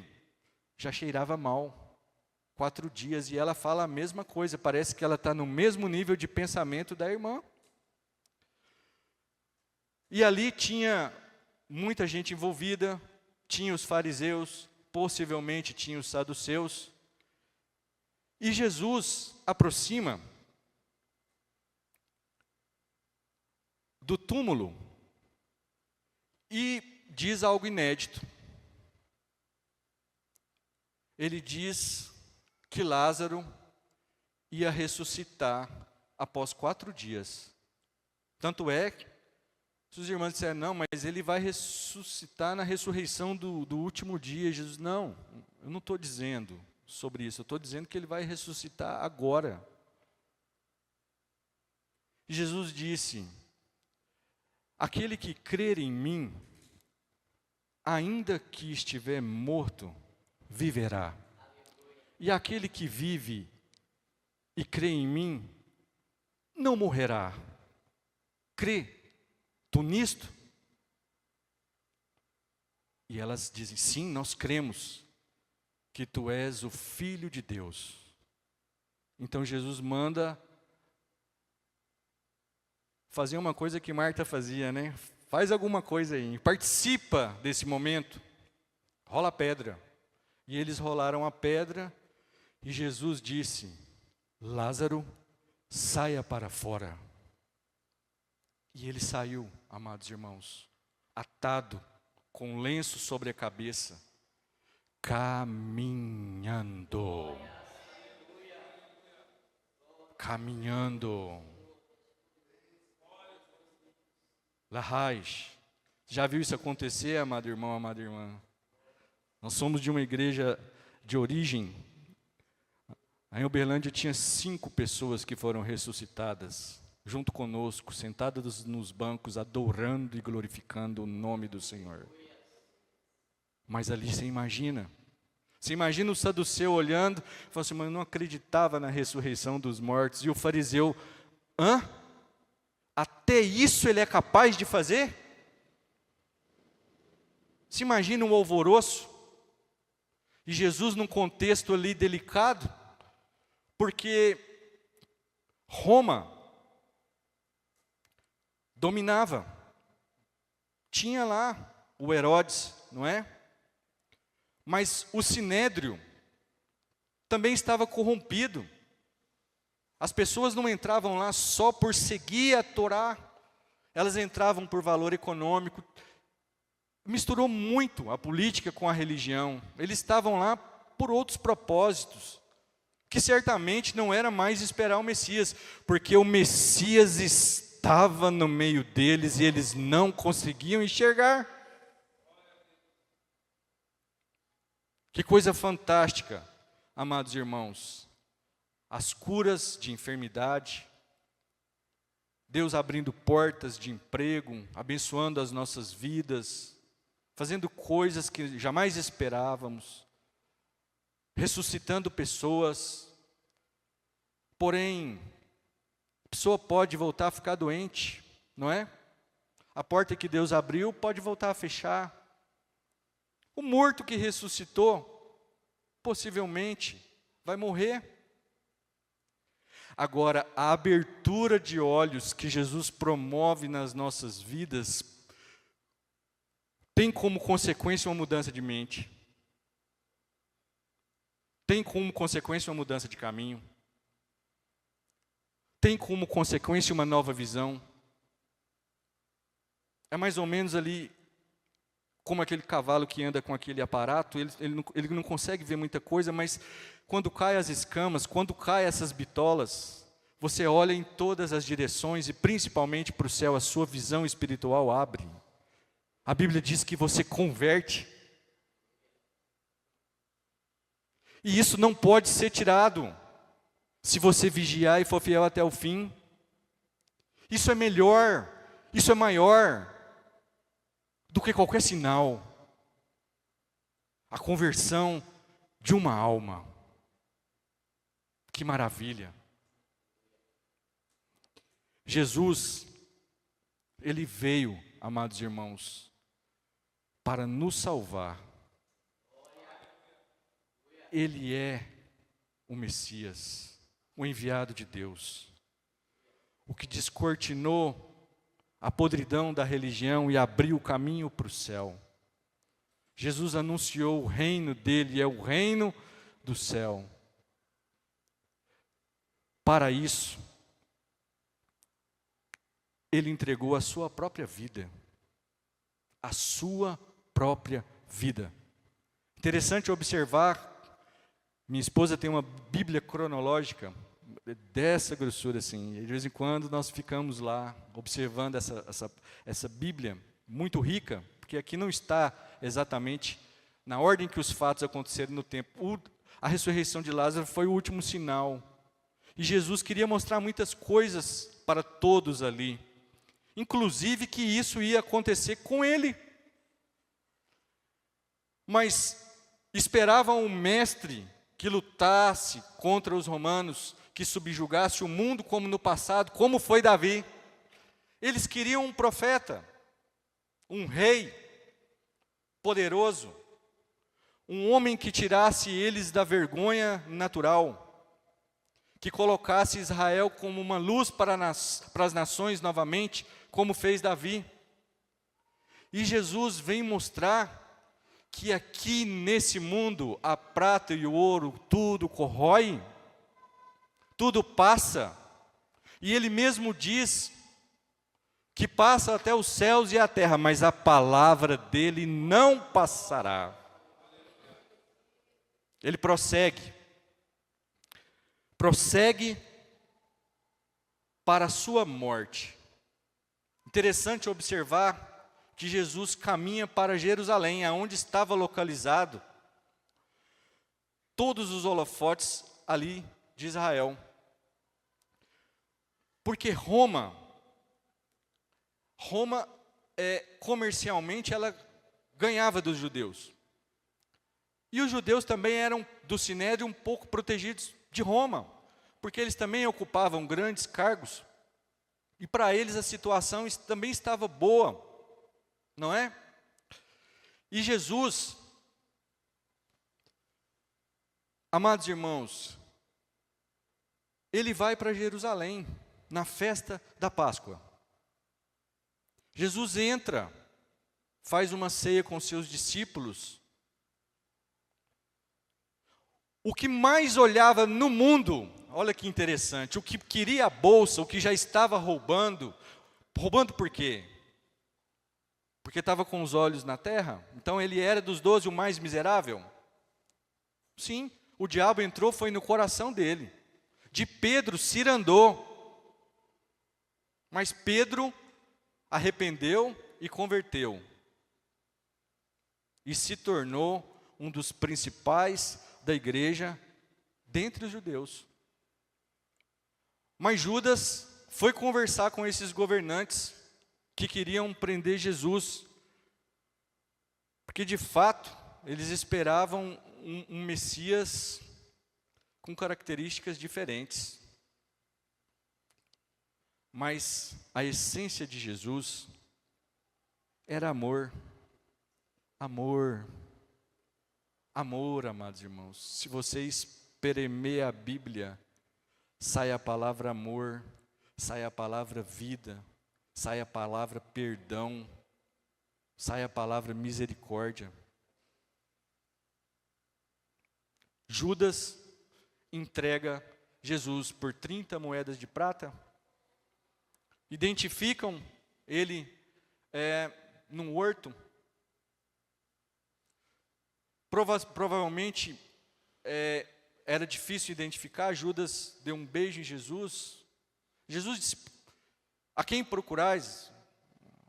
já cheirava mal. 4 dias, e ela fala a mesma coisa, parece que ela está no mesmo nível de pensamento da irmã. E ali tinha muita gente envolvida, tinha os fariseus, possivelmente tinha os saduceus. E Jesus aproxima do túmulo e diz algo inédito. Ele diz que Lázaro ia ressuscitar após 4 dias. Tanto é que os irmãos disseram, não, mas ele vai ressuscitar na ressurreição do último dia. Jesus, não, eu não estou dizendo sobre isso, eu estou dizendo que ele vai ressuscitar agora. E Jesus disse, aquele que crer em mim, ainda que estiver morto, viverá. E aquele que vive e crê em mim, não morrerá. Crê tu nisto? E elas dizem, sim, nós cremos que tu és o Filho de Deus. Então Jesus manda fazer uma coisa que Marta fazia, né? Faz alguma coisa aí, participa desse momento. Rola a pedra. E eles rolaram a pedra e Jesus disse, Lázaro, saia para fora. E ele saiu, amados irmãos, atado, com um lenço sobre a cabeça, caminhando. Caminhando. Larrais. Já viu isso acontecer, amado irmão, amada irmã? Nós somos de uma igreja de origem. Em Uberlândia tinha 5 pessoas que foram ressuscitadas, junto conosco, sentadas nos bancos, adorando e glorificando o nome do Senhor. Mas ali você imagina o saduceu olhando, falando assim, mas eu não acreditava na ressurreição dos mortos. E o fariseu, hã? Até isso ele é capaz de fazer? Se imagina um alvoroço, e Jesus num contexto ali delicado, porque Roma dominava, tinha lá o Herodes, não é? Mas o Sinédrio também estava corrompido. As pessoas não entravam lá só por seguir a Torá, elas entravam por valor econômico. Misturou muito a política com a religião. Eles estavam lá por outros propósitos, que certamente não era mais esperar o Messias, porque o Messias estava no meio deles e eles não conseguiam enxergar. Que coisa fantástica, amados irmãos. As curas de enfermidade, Deus abrindo portas de emprego, abençoando as nossas vidas, fazendo coisas que jamais esperávamos, ressuscitando pessoas. Porém, a pessoa pode voltar a ficar doente, não é? A porta que Deus abriu pode voltar a fechar. O morto que ressuscitou, possivelmente, vai morrer. Agora, a abertura de olhos que Jesus promove nas nossas vidas tem como consequência uma mudança de mente. Tem como consequência uma mudança de caminho. Tem como consequência uma nova visão. É mais ou menos ali como aquele cavalo que anda com aquele aparato, ele não consegue ver muita coisa, mas quando caem as escamas, quando caem essas bitolas, você olha em todas as direções e principalmente para o céu, a sua visão espiritual abre. A Bíblia diz que você converte. E isso não pode ser tirado, se você vigiar e for fiel até o fim. Isso é melhor, isso é maior do que qualquer sinal. A conversão de uma alma. Que maravilha. Jesus, Ele veio, amados irmãos, para nos salvar. Ele é o Messias, o enviado de Deus. O que descortinou a podridão da religião e abriu o caminho para o céu. Jesus anunciou o reino dele, é o reino do céu. Para isso, ele entregou a sua própria vida. A sua própria vida. Interessante observar, minha esposa tem uma Bíblia cronológica, dessa grossura assim. E de vez em quando nós ficamos lá observando essa Bíblia muito rica, porque aqui não está exatamente na ordem que os fatos aconteceram no tempo. A ressurreição de Lázaro foi o último sinal. E Jesus queria mostrar muitas coisas para todos ali, inclusive que isso ia acontecer com ele. Mas esperavam um mestre que lutasse contra os romanos, que subjugasse o mundo como no passado, como foi Davi. Eles queriam um profeta, um rei poderoso, um homem que tirasse eles da vergonha natural, que colocasse Israel como uma luz para as nações novamente, como fez Davi. E Jesus vem mostrar que aqui nesse mundo, a prata e o ouro, tudo corrói, tudo passa, e Ele mesmo diz que passa até os céus e a terra, mas a palavra dele não passará. Ele prossegue para a sua morte. Interessante observar que Jesus caminha para Jerusalém, aonde estava localizado todos os holofotes ali de Israel. Porque Roma, comercialmente, ela ganhava dos judeus. E os judeus também eram, do Sinédrio, um pouco protegidos de Roma, porque eles também ocupavam grandes cargos, e para eles a situação também estava boa, não é? E Jesus, amados irmãos, ele vai para Jerusalém, na festa da Páscoa. Jesus entra, faz uma ceia com seus discípulos. O que mais olhava no mundo, olha que interessante, o que queria a bolsa, o que já estava roubando por quê? Porque estava com os olhos na terra? Então ele era dos 12 o mais miserável? Sim, o diabo entrou, foi no coração dele. De Pedro, Ciro andou. Mas Pedro arrependeu e converteu. E se tornou um dos principais da igreja dentre os judeus. Mas Judas foi conversar com esses governantes que queriam prender Jesus, porque de fato eles esperavam um Messias com características diferentes. Mas a essência de Jesus era amor. Amor, amados irmãos. Se você espremer a Bíblia, sai a palavra amor, sai a palavra vida, sai a palavra perdão, sai a palavra misericórdia. Judas entrega Jesus por 30 moedas de prata. Identificam ele num horto. Provavelmente era difícil identificar. Judas deu um beijo em Jesus. Jesus disse: a quem procurais?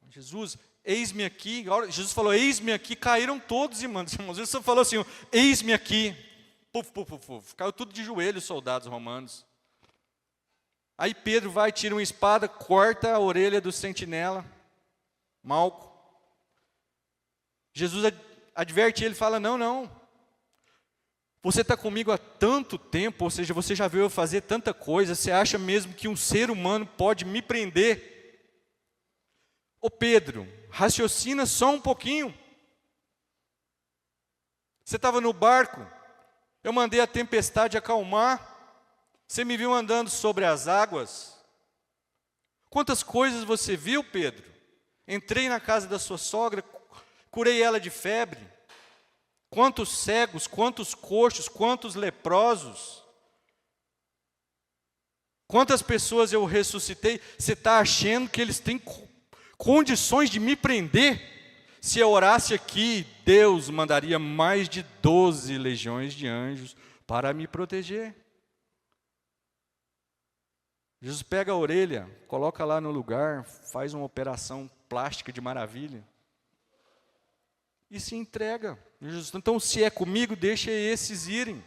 Jesus, eis-me aqui. Jesus falou: eis-me aqui. Caíram todos, irmãos. Jesus falou assim: eis-me aqui. Puf, puf, puf, puf. Caiu tudo de joelhos os soldados romanos. Aí Pedro vai, tira uma espada, corta a orelha do sentinela, Malco. Jesus adverte ele, fala: não, você está comigo há tanto tempo, ou seja, você já viu eu fazer tanta coisa, você acha mesmo que um ser humano pode me prender? Ô Pedro, raciocina só um pouquinho. Você estava no barco, eu mandei a tempestade acalmar, você me viu andando sobre as águas. Quantas coisas você viu, Pedro? Entrei na casa da sua sogra, curei ela de febre. Quantos cegos, quantos coxos, quantos leprosos. Quantas pessoas eu ressuscitei. Você está achando que eles têm condições de me prender? Se eu orasse aqui, Deus mandaria mais de 12 legiões de anjos para me proteger. Jesus pega a orelha, coloca lá no lugar, faz uma operação plástica de maravilha e se entrega. Jesus, então, se é comigo, deixa esses irem.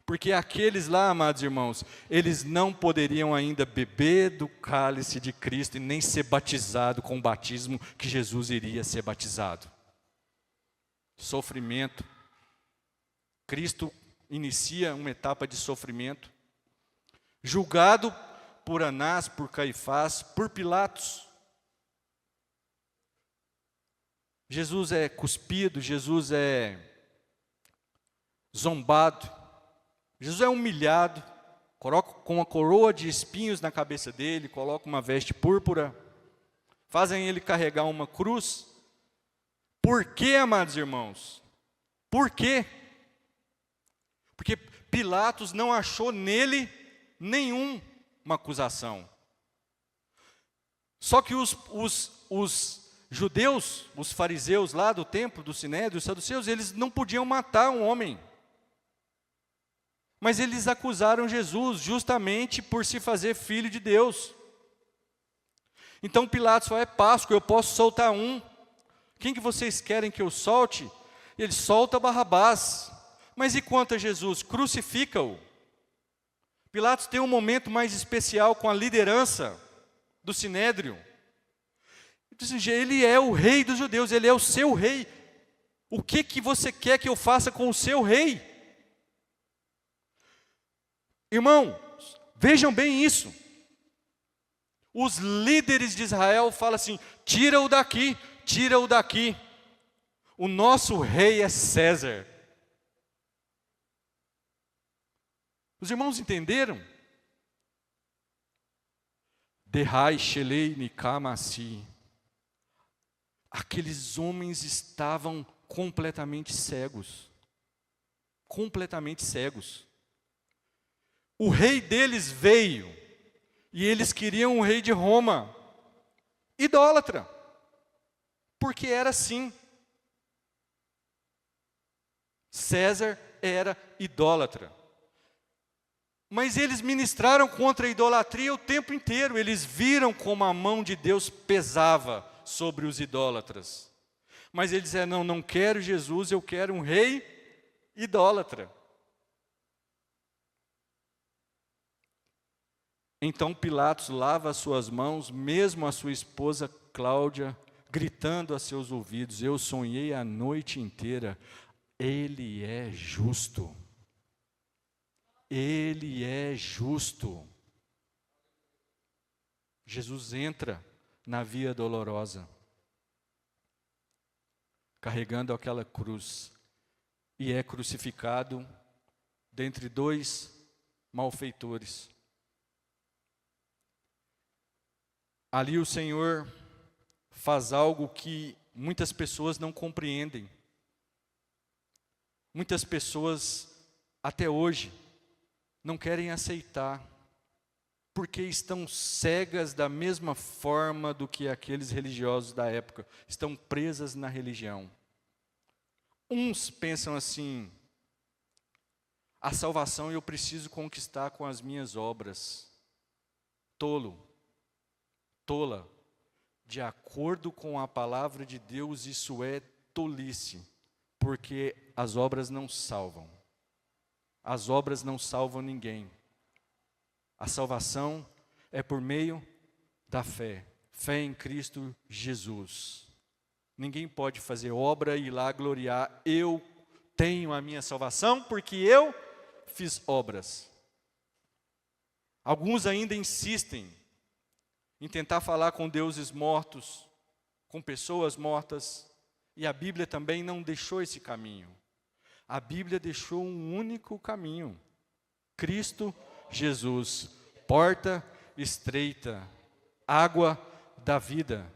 Porque aqueles lá, amados irmãos, eles não poderiam ainda beber do cálice de Cristo e nem ser batizado com o batismo que Jesus iria ser batizado. Sofrimento. Cristo inicia uma etapa de sofrimento. Julgado por Anás, por Caifás, por Pilatos. Jesus é cuspido, Jesus é zombado, Jesus é humilhado, coloca com uma coroa de espinhos na cabeça dele, coloca uma veste púrpura, fazem ele carregar uma cruz. Por quê, amados irmãos? Por quê? Porque Pilatos não achou nele nenhuma acusação. Só que os judeus, os fariseus lá do templo, do Sinédrio, os saduceus, eles não podiam matar um homem. Mas eles acusaram Jesus justamente por se fazer filho de Deus. Então Pilatos falou, é Páscoa, eu posso soltar um. Quem que vocês querem que eu solte? Ele solta Barrabás. Mas e quanto a Jesus? Crucifica-o. Pilatos tem um momento mais especial com a liderança do Sinédrio. Ele é o rei dos judeus, ele é o seu rei. O que você quer que eu faça com o seu rei? Irmãos, vejam bem isso. Os líderes de Israel falam assim, tira-o daqui, tira-o daqui. O nosso rei é César. Os irmãos entenderam? Derrai shelei nikamasi. Aqueles homens estavam completamente cegos. Completamente cegos. O rei deles veio, e eles queriam um rei de Roma, idólatra, porque era assim. César era idólatra. Mas eles ministraram contra a idolatria o tempo inteiro, eles viram como a mão de Deus pesava sobre os idólatras. Mas eles disseram, não quero Jesus, eu quero um rei idólatra. Então Pilatos lava as suas mãos, mesmo a sua esposa Cláudia, gritando a seus ouvidos, eu sonhei a noite inteira, ele é justo. Ele é justo. Jesus entra na via dolorosa, carregando aquela cruz, e é crucificado dentre dois malfeitores. Ali o Senhor faz algo que muitas pessoas não compreendem. Muitas pessoas, até hoje, não querem aceitar, porque estão cegas da mesma forma do que aqueles religiosos da época, estão presas na religião. Uns pensam assim, a salvação eu preciso conquistar com as minhas obras. Tolo, tola, de acordo com a palavra de Deus, isso é tolice, porque as obras não salvam. As obras não salvam ninguém. A salvação é por meio da fé. Fé em Cristo Jesus. Ninguém pode fazer obra e ir lá gloriar. Eu tenho a minha salvação porque eu fiz obras. Alguns ainda insistem em tentar falar com deuses mortos, com pessoas mortas. E a Bíblia também não deixou esse caminho. A Bíblia deixou um único caminho. Cristo Jesus, porta estreita, água da vida,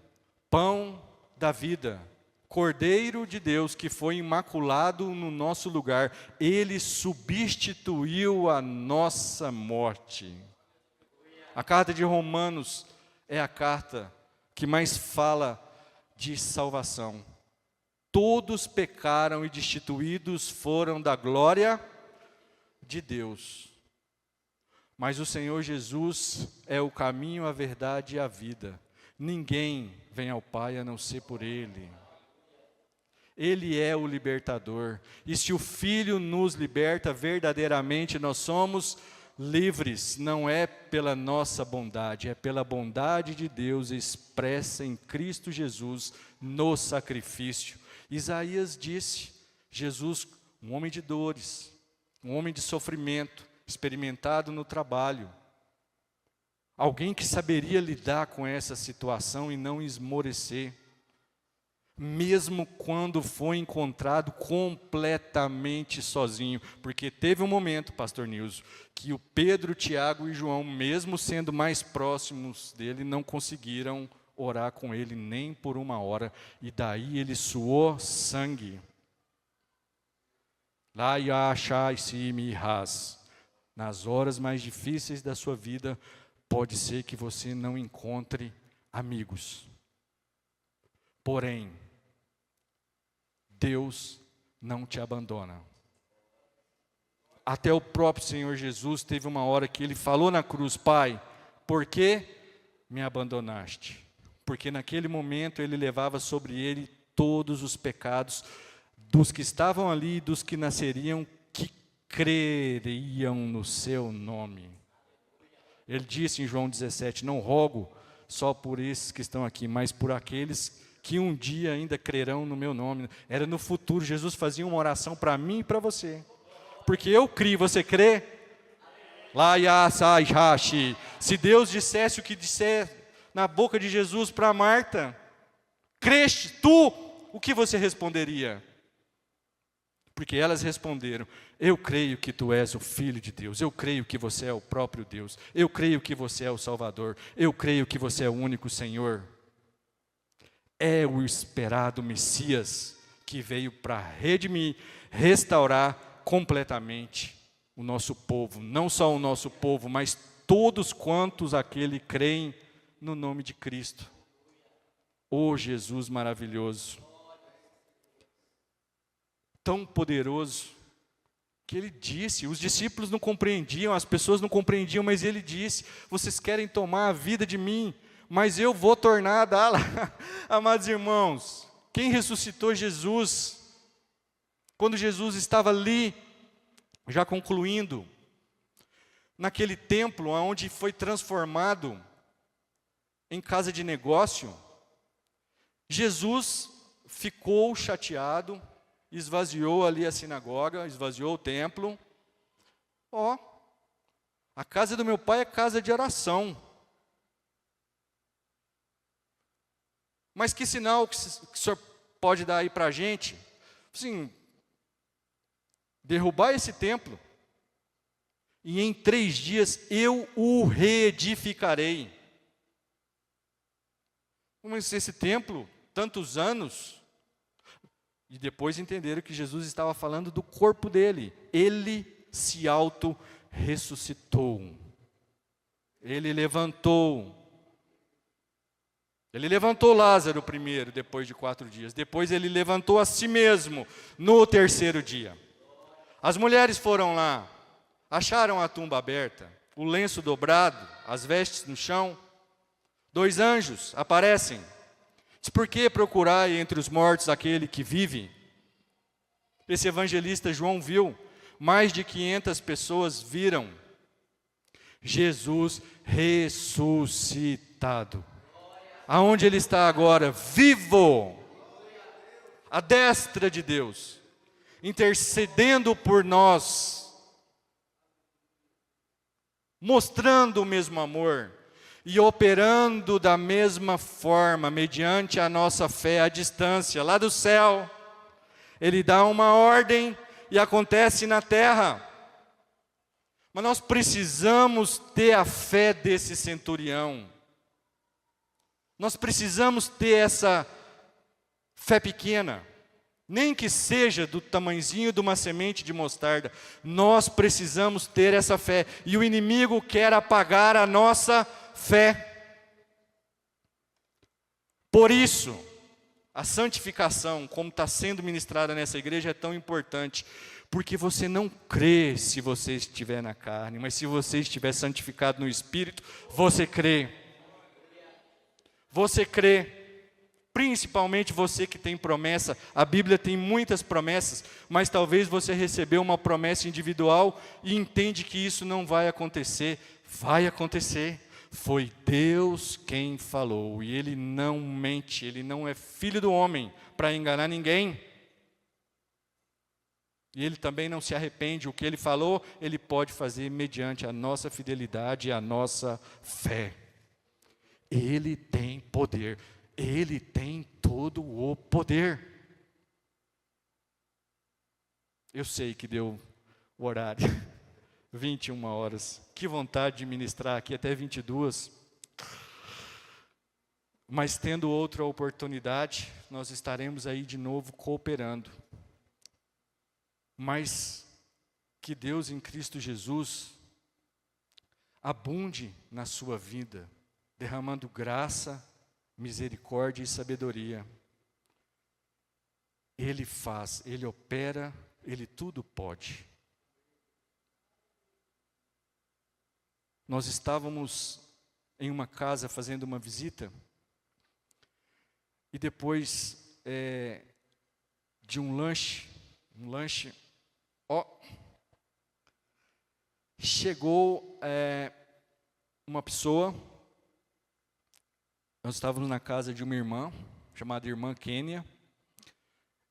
pão da vida, Cordeiro de Deus que foi imaculado no nosso lugar. Ele substituiu a nossa morte. A carta de Romanos é a carta que mais fala de salvação. Todos pecaram e destituídos foram da glória de Deus. Mas o Senhor Jesus é o caminho, a verdade e a vida. Ninguém vem ao Pai a não ser por Ele. Ele é o libertador. E se o Filho nos liberta, verdadeiramente nós somos livres. Não é pela nossa bondade, é pela bondade de Deus expressa em Cristo Jesus no sacrifício. Isaías disse, Jesus, um homem de dores, um homem de sofrimento, experimentado no trabalho. Alguém que saberia lidar com essa situação e não esmorecer. Mesmo quando foi encontrado completamente sozinho. Porque teve um momento, pastor Nilson, que o Pedro, Tiago e João, mesmo sendo mais próximos dele, não conseguiram orar com ele nem por uma hora. E daí ele suou sangue. Lá nas horas mais difíceis da sua vida, pode ser que você não encontre amigos. Porém, Deus não te abandona. Até o próprio Senhor Jesus teve uma hora que Ele falou na cruz, Pai, por que me abandonaste? Porque naquele momento Ele levava sobre Ele todos os pecados dos que estavam ali e dos que nasceriam, que creriam no Seu nome. Ele disse em João 17, não rogo só por esses que estão aqui, mas por aqueles que um dia ainda crerão no meu nome. Era no futuro, Jesus fazia uma oração para mim e para você. Porque eu criei, você crê? Se Deus dissesse o que disser na boca de Jesus para Marta, creste tu, o que você responderia? Porque elas responderam, eu creio que tu és o Filho de Deus, eu creio que você é o próprio Deus, eu creio que você é o Salvador, eu creio que você é o único Senhor. É o esperado Messias que veio para redimir, restaurar completamente o nosso povo. Não só o nosso povo, mas todos quantos aquele creem no nome de Cristo. Ô Jesus maravilhoso, tão poderoso, que Ele disse, os discípulos não compreendiam, as pessoas não compreendiam, mas Ele disse, vocês querem tomar a vida de mim, mas eu vou tornar a dá-la. Amados irmãos, quem ressuscitou Jesus, quando Jesus estava ali, já concluindo, naquele templo onde foi transformado em casa de negócio, Jesus ficou chateado, esvaziou ali a sinagoga, esvaziou o templo. A casa do meu pai é casa de oração. Mas que sinal que o senhor pode dar aí para a gente? Assim, derrubar esse templo, e em 3 dias eu o reedificarei. Mas esse templo, tantos anos, e depois entenderam que Jesus estava falando do corpo dele. Ele se auto-ressuscitou. Ele levantou Lázaro primeiro, depois de 4 dias. Depois ele levantou a si mesmo, no 3º dia. As mulheres foram lá, acharam a tumba aberta, o lenço dobrado, as vestes no chão. 2 anjos aparecem. Diz, por que procurai entre os mortos aquele que vive? Esse evangelista João viu, mais de 500 pessoas viram Jesus ressuscitado. Aonde Ele está agora? Vivo, à destra de Deus, intercedendo por nós, mostrando o mesmo amor e operando da mesma forma, mediante a nossa fé à distância, lá do céu. Ele dá uma ordem e acontece na terra. Mas nós precisamos ter a fé desse centurião. Nós precisamos ter essa fé pequena, nem que seja do tamanhozinho de uma semente de mostarda. Nós precisamos ter essa fé, e o inimigo quer apagar a nossa fé. Por isso, a santificação, como está sendo ministrada nessa igreja, é tão importante, Porque você não crê se você estiver na carne, mas se você estiver santificado no Espírito, você crê. Você crê. Principalmente você que tem promessa. A Bíblia tem muitas promessas, mas talvez você recebeu uma promessa individual e entende que isso não vai acontecer. Vai acontecer. Foi Deus quem falou, e Ele não mente, Ele não é filho do homem para enganar ninguém. E Ele também não se arrepende. O que Ele falou, Ele pode fazer mediante a nossa fidelidade e a nossa fé. Ele tem poder. Ele tem todo o poder. Eu sei que deu o horário. 21 horas. Que vontade de ministrar aqui até 22. Mas tendo outra oportunidade, nós estaremos aí de novo cooperando. Mas que Deus em Cristo Jesus abunde na sua vida, derramando graça, misericórdia e sabedoria. Ele faz, Ele opera, Ele tudo pode. Nós estávamos em uma casa fazendo uma visita, e depois de um lanche, chegou uma pessoa. Nós estávamos na casa de uma irmã, chamada irmã Kênia,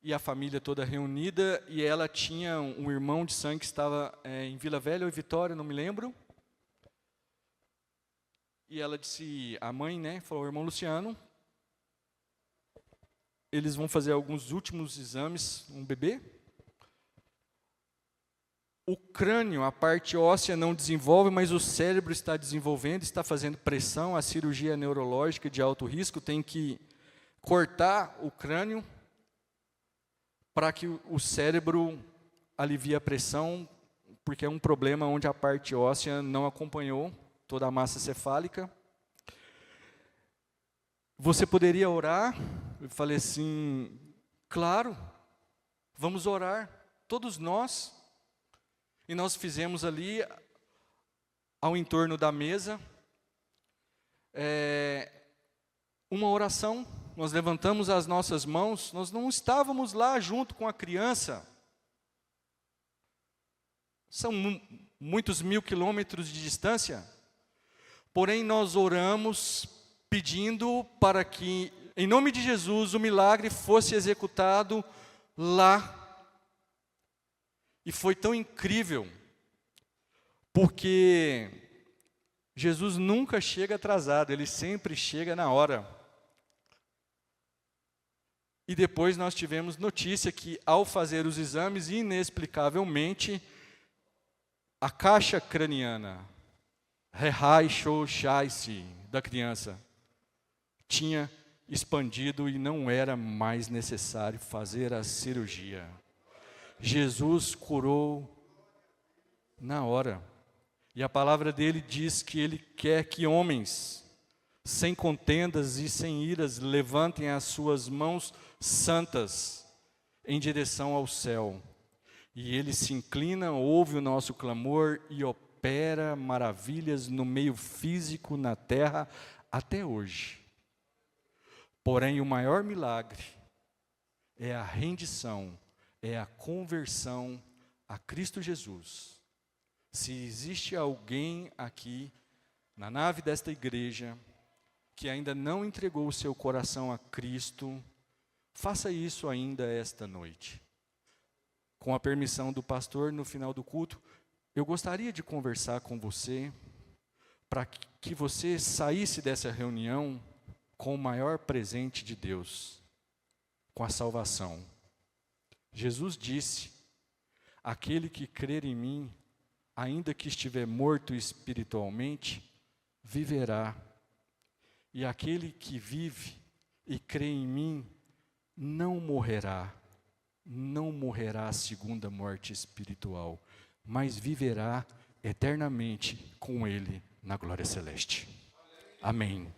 e a família toda reunida, e ela tinha um irmão de sangue que estava em Vila Velha ou Vitória, não me lembro. E ela disse, a mãe, falou, irmão Luciano, eles vão fazer alguns últimos exames, um bebê. O crânio, a parte óssea não desenvolve, mas o cérebro está desenvolvendo, está fazendo pressão. A cirurgia neurológica de alto risco tem que cortar o crânio para que o cérebro alivie a pressão, porque é um problema onde a parte óssea não acompanhou toda a massa cefálica. Você poderia orar? Eu falei assim, claro, vamos orar, todos nós. E nós fizemos ali, ao entorno da mesa, uma oração. Nós levantamos as nossas mãos, nós não estávamos lá junto com a criança. São muitos 1000 quilômetros de distância. Porém, nós oramos pedindo para que, em nome de Jesus, o milagre fosse executado lá. E foi tão incrível, porque Jesus nunca chega atrasado, Ele sempre chega na hora. E depois nós tivemos notícia que, ao fazer os exames, inexplicavelmente, a caixa craniana, da criança, tinha expandido e não era mais necessário fazer a cirurgia. Jesus curou na hora. E a palavra dele diz que Ele quer que homens, sem contendas e sem iras, levantem as suas mãos santas em direção ao céu. E Ele se inclina, ouve o nosso clamor e opera maravilhas no meio físico, na terra, até hoje. Porém, o maior milagre é a rendição, é a conversão a Cristo Jesus. Se existe alguém aqui, na nave desta igreja, que ainda não entregou o seu coração a Cristo, faça isso ainda esta noite. Com a permissão do pastor, no final do culto, eu gostaria de conversar com você, para que você saísse dessa reunião com o maior presente de Deus, com a salvação. Jesus disse, aquele que crer em mim, ainda que estiver morto espiritualmente, viverá. E aquele que vive e crê em mim, não morrerá a segunda morte espiritual, mas viverá eternamente com Ele na glória celeste. Amém.